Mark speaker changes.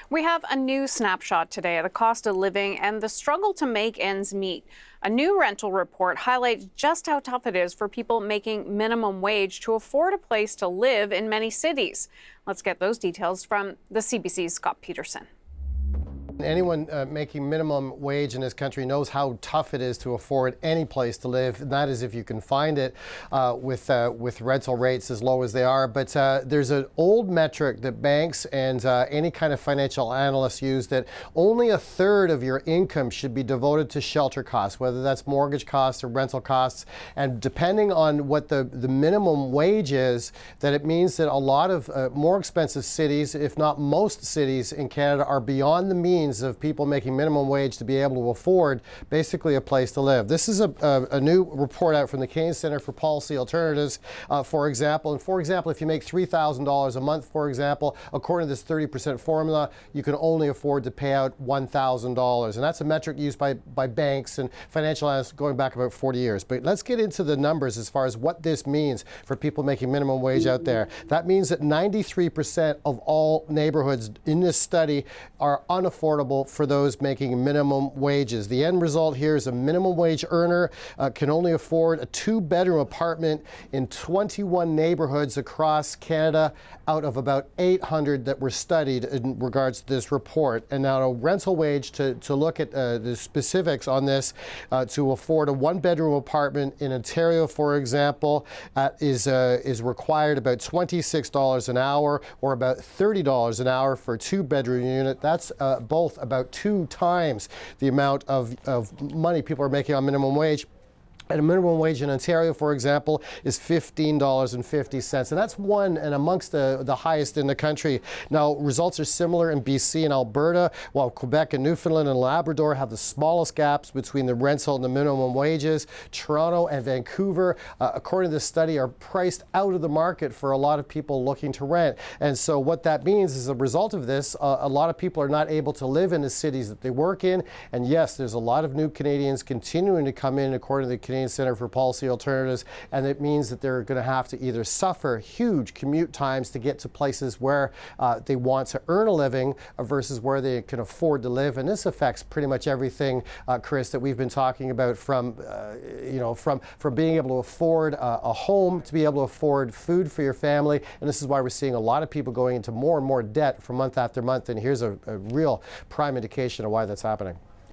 Speaker 1: We have a new snapshot today of the cost of living and the struggle to make ends meet. A new rental report highlights just how tough it is for people making minimum wage to afford a place to live in many cities. Let's get those details from the CBC's Scott Peterson.
Speaker 2: Anyone making minimum wage in this country knows how tough it is to afford any place to live, and that is if you can find it with rental rates as low as they are. But there's an old metric that banks and any kind of financial analysts use, that only a third of your income should be devoted to shelter costs, whether that's mortgage costs or rental costs. And depending on what the minimum wage is, that it means that a lot of more expensive cities, if not most cities in Canada, are beyond the means of people making minimum wage to be able to afford basically a place to live. This is a new report out from the Canadian Centre for Policy Alternatives, for example. And for example, if you make $3,000 a month, for example, according to this 30% formula, you can only afford to pay out $1,000. And that's a metric used by banks and financial analysts going back about 40 years. But let's get into the numbers as far as what this means for people making minimum wage out there. That means that 93% of all neighborhoods in this study are unaffordable for those making minimum wages. The end result here is a minimum wage earner can only afford a 2-bedroom apartment in 21 neighborhoods across Canada out of about 800 that were studied in regards to this report. And now a rental wage, to look at the specifics on this, to afford a 1-bedroom apartment in Ontario, for example, is required about $26 an hour, or about $30 an hour for a 2-bedroom unit. That's both about 2 times the amount of money people are making on minimum wage. And a minimum wage in Ontario, for example, is $15.50. And that's one and amongst the highest in the country. Now, results are similar in BC and Alberta, while Quebec and Newfoundland and Labrador have the smallest gaps between the rental and the minimum wages. Toronto and Vancouver, according to this study, are priced out of the market for a lot of people looking to rent. And so what that means is, as a result of this, a lot of people are not able to live in the cities that they work in. And yes, there's a lot of new Canadians continuing to come in, according to the Canadian Centre for Policy Alternatives, and it means that they're going to have to either suffer huge commute times to get to places where they want to earn a living versus where they can afford to live. And this affects pretty much everything, Chris, that we've been talking about, from being able to afford a home to be able to afford food for your family. And this is why we're seeing a lot of people going into more and more debt for month after month. And here's a real prime indication of why that's happening.